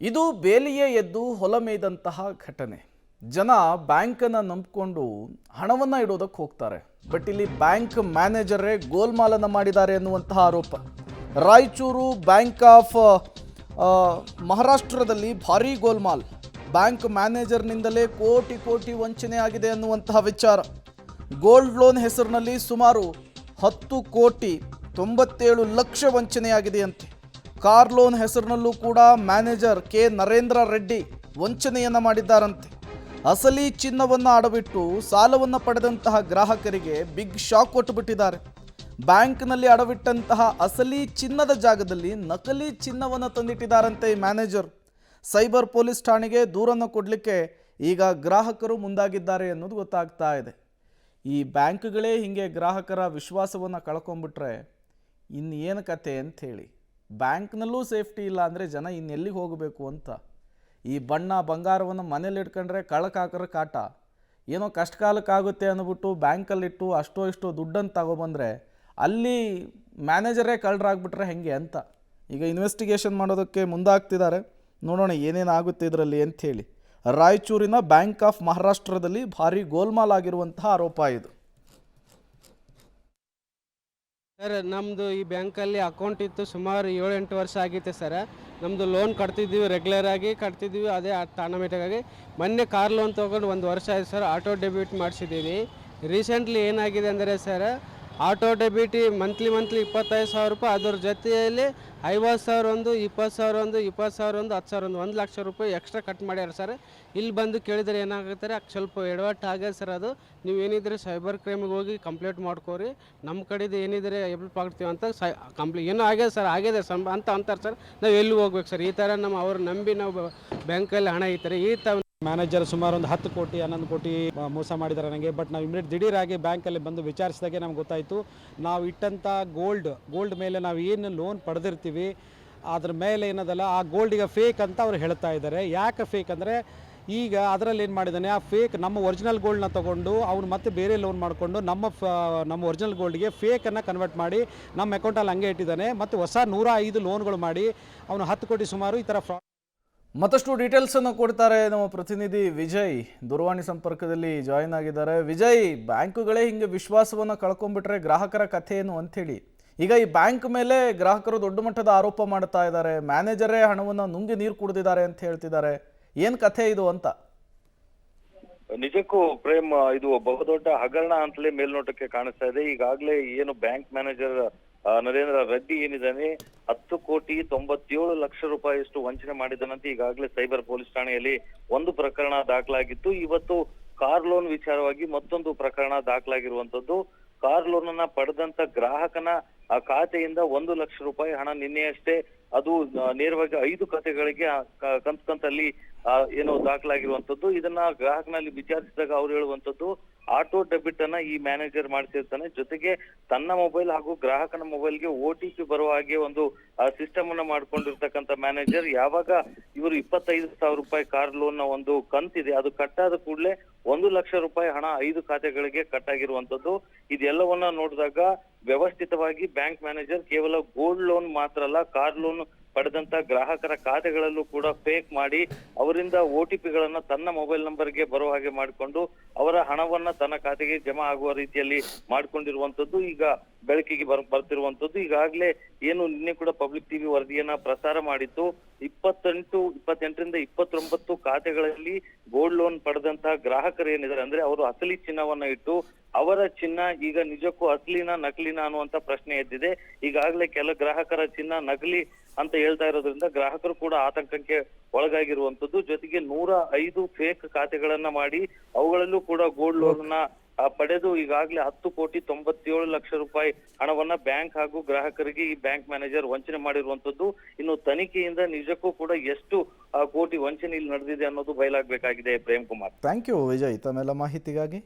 ಇದು ಬೇಲಿಯೇ ಎದ್ದು ಹೊಲ ಮೇಯ್ದಂತಹ ಘಟನೆ. ಜನ ಬ್ಯಾಂಕನ್ನು ನಂಬಿಕೊಂಡು ಹಣವನ್ನು ಇಡೋದಕ್ಕೆ ಹೋಗ್ತಾರೆ. ಬಟ್ ಇಲ್ಲಿ ಬ್ಯಾಂಕ್ ಮ್ಯಾನೇಜರೇ ಗೋಲ್ಮಾಲನ್ನು ಮಾಡಿದ್ದಾರೆ ಎನ್ನುವಂತಹ ಆರೋಪ. ರಾಯಚೂರು ಬ್ಯಾಂಕ್ ಆಫ್ ಮಹಾರಾಷ್ಟ್ರದಲ್ಲಿ ಭಾರೀ ಗೋಲ್ಮಾಲ್. ಬ್ಯಾಂಕ್ ಮ್ಯಾನೇಜರ್ನಿಂದಲೇ ಕೋಟಿ ಕೋಟಿ ವಂಚನೆ ಆಗಿದೆ ಅನ್ನುವಂತಹ ವಿಚಾರ. ಗೋಲ್ಡ್ ಲೋನ್ ಹೆಸರಿನಲ್ಲಿ ಸುಮಾರು 10 ಕೋಟಿ 97 ಲಕ್ಷ ವಂಚನೆಯಾಗಿದೆಯಂತೆ. ಕಾರ್ ಲೋನ್ ಹೆಸರಿನಲ್ಲೂ ಕೂಡ ಮ್ಯಾನೇಜರ್ ಕೆ ನರೇಂದ್ರ ರೆಡ್ಡಿ ವಂಚನೆಯನ್ನು ಮಾಡಿದ್ದಾರಂತೆ. ಅಸಲಿ ಚಿನ್ನವನ್ನು ಅಡವಿಟ್ಟು ಸಾಲವನ್ನು ಪಡೆದಂತಹ ಗ್ರಾಹಕರಿಗೆ ಬಿಗ್ ಶಾಕ್ ಕೊಟ್ಟುಬಿಟ್ಟಿದ್ದಾರೆ. ಬ್ಯಾಂಕ್ನಲ್ಲಿ ಅಡವಿಟ್ಟಂತಹ ಅಸಲಿ ಚಿನ್ನದ ಜಾಗದಲ್ಲಿ ನಕಲಿ ಚಿನ್ನವನ್ನು ತಂದಿಟ್ಟಿದ್ದಾರಂತೆ ಈ ಮ್ಯಾನೇಜರ್. ಸೈಬರ್ ಪೊಲೀಸ್ ಠಾಣೆಗೆ ದೂರನ್ನು ಕೊಡಲಿಕ್ಕೆ ಈಗ ಗ್ರಾಹಕರು ಮುಂದಾಗಿದ್ದಾರೆ ಅನ್ನೋದು ಗೊತ್ತಾಗ್ತಾ ಇದೆ. ಈ ಬ್ಯಾಂಕ್ಗಳೇ ಹೀಗೆ ಗ್ರಾಹಕರ ವಿಶ್ವಾಸವನ್ನು ಕಳ್ಕೊಂಡ್ಬಿಟ್ರೆ ಇನ್ನೇನು ಕತೆ ಅಂಥೇಳಿ. ಬ್ಯಾಂಕ್ನಲ್ಲೂ ಸೇಫ್ಟಿ ಇಲ್ಲ ಅಂದರೆ ಜನ ಇನ್ನೆಲ್ಲಿಗೆ ಹೋಗಬೇಕು ಅಂತ. ಈ ಬಣ್ಣ ಬಂಗಾರವನ್ನು ಮನೇಲಿ ಇಟ್ಕೊಂಡ್ರೆ ಕಳ್ಳಕಾಕರ ಕಾಟ. ಏನೋ ಕಷ್ಟ ಕಾಲಕ್ಕಾಗುತ್ತೆ ಅಂದ್ಬಿಟ್ಟು ಬ್ಯಾಂಕಲ್ಲಿಟ್ಟು ಅಷ್ಟೋ ಇಷ್ಟೋ ದುಡ್ಡನ್ನು ತಗೊಬಂದರೆ ಅಲ್ಲಿ ಮ್ಯಾನೇಜರೇ ಕಳ್ಳರಾಗ್ಬಿಟ್ರೆ ಹೆಂಗೆ ಅಂತ ಈಗ ಇನ್ವೆಸ್ಟಿಗೇಷನ್ ಮಾಡೋದಕ್ಕೆ ಮುಂದಾಗ್ತಿದ್ದಾರೆ. ನೋಡೋಣ ಏನೇನು ಆಗುತ್ತೆ ಇದರಲ್ಲಿ ಅಂಥೇಳಿ. ರಾಯಚೂರಿನ ಬ್ಯಾಂಕ್ ಆಫ್ ಮಹಾರಾಷ್ಟ್ರದಲ್ಲಿ ಭಾರಿ ಗೋಲ್ಮಾಲ್ ಆಗಿರುವಂತಹ ಆರೋಪ ಇದು. ಸರ್, ನಮ್ಮದು ಈ ಬ್ಯಾಂಕಲ್ಲಿ ಅಕೌಂಟ್ ಇತ್ತು, ಸುಮಾರು 7-8 ವರ್ಷ ಆಗಿತ್ತು ಸರ್. ನಮ್ಮದು ಲೋನ್ ಕಟ್ತಿದ್ದೀವಿ, ರೆಗ್ಯುಲರ್ ಆಗಿ ಕಟ್ತಿದ್ದೀವಿ. ಅದೇ ಆಟೋಮೆಟಿಕ್ಕಾಗಿ ಮೊನ್ನೆ ಕಾರ್ ಲೋನ್ ತೊಗೊಂಡು 1 ವರ್ಷ ಆಯ್ತು ಸರ್. ಆಟೋ ಡೆಬಿಟ್ ಮಾಡಿಸಿದ್ದೀವಿ. ರೀಸೆಂಟ್ಲಿ ಏನಾಗಿದೆ ಅಂದರೆ ಸರ್, ಆಟೋ ಡೆಬಿಟ್ ಮಂತ್ಲಿ 25,000 ರೂಪಾಯಿ, ಅದ್ರ ಜೊತೆಯಲ್ಲಿ 50,000 ಒಂದು, 20,000 ಒಂದು, 20,000 ಒಂದು, 10,000 ಒಂದು, 1 ಲಕ್ಷ ರೂಪಾಯಿ ಎಕ್ಸ್ಟ್ರಾ ಕಟ್ ಮಾಡ್ಯಾರ ಸರ್. ಇಲ್ಲಿ ಬಂದು ಕೇಳಿದರೆ ಏನಾಗುತ್ತಾರೆ, ಸ್ವಲ್ಪ ಎಡವಟ್ಟು ಆಗ್ಯದ ಸರ್. ಅದು ನೀವು ಏನಿದ್ರೆ ಸೈಬರ್ ಕ್ರೈಮಿಗೆ ಹೋಗಿ ಕಂಪ್ಲೇಂಟ್ ಮಾಡ್ಕೋರಿ, ನಮ್ಮ ಕಡೆದು ಏನಿದ್ರೆ ಹೆಲ್ಪ್ ಆಗ್ತೀವಿ ಅಂತ ಏನೋ ಆಗ್ಯದ ಸರ್, ಆಗಿದೆ ಅಂತ ಅಂತಾರೆ ಸರ್. ನಾವು ಎಲ್ಲಿ ಹೋಗ್ಬೇಕು ಸರ್? ಈ ಥರ ಅವ್ರು ನಂಬಿ ನಾವು ಬ್ಯಾಂಕಲ್ಲಿ ಹಣ ಇರ್ತಾರೆ. ಈ ಥರ ಮ್ಯಾನೇಜರ್ ಸುಮಾರು ಒಂದು 10 ಕೋಟಿ 11 ಕೋಟಿ ಮೋಸ ಮಾಡಿದ್ದಾರೆ ನನಗೆ. ಬಟ್ ನಾವು ದಿಢೀರಾಗಿ ಬ್ಯಾಂಕಲ್ಲಿ ಬಂದು ವಿಚಾರಿಸಿದಾಗೆ ನಮ್ಗೆ ಗೊತ್ತಾಯಿತು, ನಾವು ಇಟ್ಟಂಥ ಗೋಲ್ಡ್ ಮೇಲೆ ನಾವು ಏನು ಲೋನ್ ಪಡೆದಿರ್ತೀವಿ ಅದ್ರ ಮೇಲೆ ಏನದಲ್ಲ ಆ ಗೋಲ್ಡಿಗೆ ಫೇಕ್ ಅಂತ ಅವ್ರು ಹೇಳ್ತಾ ಇದ್ದಾರೆ. ಯಾಕೆ ಫೇಕ್ ಅಂದರೆ, ಈಗ ಅದರಲ್ಲಿ ಏನು ಮಾಡಿದ್ದಾನೆ, ಆ ಫೇಕ್ ನಮ್ಮ ಒರಿಜಿನಲ್ ಗೋಲ್ಡ್ನ ತೊಗೊಂಡು ಅವ್ನು ಮತ್ತೆ ಬೇರೆ ಲೋನ್ ಮಾಡಿಕೊಂಡು ನಮ್ಮ ಒರಿಜಿನಲ್ ಗೋಲ್ಡ್ಗೆ ಫೇಕನ್ನು ಕನ್ವರ್ಟ್ ಮಾಡಿ ನಮ್ಮ ಅಕೌಂಟಲ್ಲಿ ಹಂಗೆ ಇಟ್ಟಿದ್ದಾನೆ. ಮತ್ತು ಹೊಸ 105 ಲೋನ್ಗಳು ಮಾಡಿ ಅವನು 10 ಕೋಟಿ ಸುಮಾರು ಈ ಥರ ಫ್ರಾಡ್. ಮತ್ತಷ್ಟು ಡೀಟೇಲ್ಸನ್ನು ಕೊಡ್ತಾರೆ ನಮ್ಮ ಪ್ರತಿನಿಧಿ ವಿಜಯ್. ದೂರವಾಣಿ ಸಂಪರ್ಕದಲ್ಲಿ ಜಾಯಿನ್ ಆಗಿದ್ದಾರೆ. ವಿಜಯ್, ಬ್ಯಾಂಕುಗಳೇ ಹಿಂಗೆ ವಿಶ್ವಾಸವನ್ನು ಕಳ್ಕೊಂಡ್ಬಿಟ್ರೆ ಗ್ರಾಹಕರ ಕಥೆ ಏನು ಅಂಥೇಳಿ ಈಗ ಈ ಬ್ಯಾಂಕ್ ಮೇಲೆ ಗ್ರಾಹಕರು ದೊಡ್ಡ ಮಟ್ಟದ ಆರೋಪ ಮಾಡ್ತಾ ಇದ್ದಾರೆ. ಮ್ಯಾನೇಜರೇ ಹಣವನ್ನು ನುಂಗಿ ನೀರು ಕುಡಿದಿದ್ದಾರೆ ಅಂತ ಹೇಳ್ತಿದ್ದಾರೆ. ಏನು ಕಥೆ ಇದು ಅಂತ? ನಿಜಕ್ಕೂ ಪ್ರೇಮ್, ಇದು ಬಹುದೊಡ್ಡ ಹಗರಣ ಅಂತಲೇ ಮೇಲ್ನೋಟಕ್ಕೆ ಕಾಣಿಸ್ತಾ ಇದೆ. ಈಗಾಗಲೇ ಏನು ಬ್ಯಾಂಕ್ ಮ್ಯಾನೇಜರ್ ನರೇಂದ್ರ ರೆಡ್ಡಿ ಏನಿದ್ದಾನೆ, 10 ಕೋಟಿ 97 ಲಕ್ಷ ರೂಪಾಯಿಯಷ್ಟು ವಂಚನೆ ಮಾಡಿದ್ದಾನಂತೆ. ಈಗಾಗಲೇ ಸೈಬರ್ ಪೊಲೀಸ್ ಠಾಣೆಯಲ್ಲಿ ಒಂದು ಪ್ರಕರಣ ದಾಖಲಾಗಿತ್ತು. ಇವತ್ತು ಕಾರ್ ಲೋನ್ ವಿಚಾರವಾಗಿ ಮತ್ತೊಂದು ಪ್ರಕರಣ ದಾಖಲಾಗಿರುವಂತದ್ದು. ಕಾರ್ ಲೋನ್ ಅನ್ನ ಪಡೆದಂತ ಗ್ರಾಹಕನ ಖಾತೆಯಿಂದ 1 ಲಕ್ಷ ರೂಪಾಯಿ ಹಣ ನಿನ್ನೆಯಷ್ಟೇ ಅದು ನೇರವಾಗಿ 5 ಖಾತೆಗಳಿಗೆ ಕಂತಲ್ಲಿ ಏನೋ ದಾಖಲಾಗಿರುವಂತದ್ದು. ಇದನ್ನ ಗ್ರಾಹಕನಲ್ಲಿ ವಿಚಾರಿಸಿದಾಗ ಅವ್ರು ಹೇಳುವಂತದ್ದು, ಆಟೋ ಡೆಬಿಟ್ ಅನ್ನ ಈ ಮ್ಯಾನೇಜರ್ ಮಾಡಿಸಿರ್ತಾನೆ, ಜೊತೆಗೆ ತನ್ನ ಮೊಬೈಲ್ ಹಾಗೂ ಗ್ರಾಹಕನ ಮೊಬೈಲ್ಗೆ OTP ಬರುವ ಹಾಗೆ ಒಂದು ಸಿಸ್ಟಮ್ ಅನ್ನ ಮಾಡ್ಕೊಂಡಿರ್ತಕ್ಕಂಥ ಮ್ಯಾನೇಜರ್ ಯಾವಾಗ ಇವರು 25,000 ರೂಪಾಯಿ ಕಾರ್ ಲೋನ್ ನ ಒಂದು ಕಂತಿದೆ ಅದು ಕಟ್ಟಾದ ಕೂಡಲೇ 1 ಲಕ್ಷ ರೂಪಾಯಿ ಹಣ 5 ಖಾತೆಗಳಿಗೆ ಕಟ್ಟಾಗಿರುವಂತದ್ದು. ಇದೆಲ್ಲವನ್ನ ನೋಡಿದಾಗ ವ್ಯವಸ್ಥಿತವಾಗಿ ಬ್ಯಾಂಕ್ ಮ್ಯಾನೇಜರ್ ಕೇವಲ ಗೋಲ್ಡ್ ಲೋನ್ ಮಾತ್ರ ಅಲ್ಲ, ಕಾರ್ ಲೋನ್ ಪಡೆದಂತ ಗ್ರಾಹಕರ ಖಾತೆಗಳಲ್ಲೂ ಕೂಡ ಫೇಕ್ ಮಾಡಿ ಅವರಿಂದ OTPಗಳನ್ನ ತನ್ನ ಮೊಬೈಲ್ ನಂಬರ್ಗೆ ಬರೋ ಹಾಗೆ ಮಾಡಿಕೊಂಡು ಅವರ ಹಣವನ್ನ ತನ್ನ ಖಾತೆಗೆ ಜಮಾ ಆಗುವ ರೀತಿಯಲ್ಲಿ ಮಾಡ್ಕೊಂಡಿರುವಂತದ್ದು ಈಗ ಬೆಳಕಿಗೆ ಬರ್ತಿರುವಂತದ್ದು. ಈಗಾಗಲೇ ಏನು ನಿನ್ನೆ ಕೂಡ ಪಬ್ಲಿಕ್ ಟಿವಿ ವರದಿಯನ್ನ ಪ್ರಸಾರ ಮಾಡಿತ್ತು. 28ರಿಂದ 29 ಖಾತೆಗಳಲ್ಲಿ ಗೋಲ್ಡ್ ಲೋನ್ ಪಡೆದಂತಹ ಗ್ರಾಹಕರು ಏನಿದ್ದಾರೆ ಅಂದ್ರೆ ಅವರು ಅಸಲಿ ಚಿನ್ನವನ್ನ ಇಟ್ಟು ಅವರ ಚಿನ್ನ ಈಗ ನಿಜಕ್ಕೂ ಅಸಲಿನ ನಕಲಿನ ಅನ್ನುವಂತ ಪ್ರಶ್ನೆ ಎದ್ದಿದೆ. ಈಗಾಗಲೇ ಕೆಲ ಗ್ರಾಹಕರ ಚಿನ್ನ ನಕಲಿ ಅಂತ ಹೇಳ್ತಾ ಇರೋದ್ರಿಂದ ಗ್ರಾಹಕರು ಕೂಡ ಆತಂಕಕ್ಕೆ ಒಳಗಾಗಿರುವಂತದ್ದು. ಜೊತೆಗೆ 105 ಫೇಕ್ ಖಾತೆಗಳನ್ನ ಮಾಡಿ ಅವುಗಳಲ್ಲೂ ಕೂಡ ಗೋಲ್ಡ್ ಲೋನ್ ನ ಪಡೆದು ಈಗಾಗಲೇ 10 ಕೋಟಿ 97 ಲಕ್ಷ ರೂಪಾಯಿ ಹಣವನ್ನ ಬ್ಯಾಂಕ್ ಹಾಗೂ ಗ್ರಾಹಕರಿಗೆ ಈ ಬ್ಯಾಂಕ್ ಮ್ಯಾನೇಜರ್ ವಂಚನೆ ಮಾಡಿರುವಂತದ್ದು. ಇನ್ನು ತನಿಖೆಯಿಂದ ನಿಜಕ್ಕೂ ಕೂಡ ಎಷ್ಟು ಕೋಟಿ ವಂಚನೆ ಇಲ್ಲಿ ನಡೆದಿದೆ ಅನ್ನೋದು ಬಯಲಾಗಬೇಕಾಗಿದೆ. ಪ್ರೇಮ್ ಕುಮಾರ್. ಥ್ಯಾಂಕ್ ಯು ವಿಜಯ್, ತಮ್ಮೆಲ್ಲ ಮಾಹಿತಿಗಾಗಿ.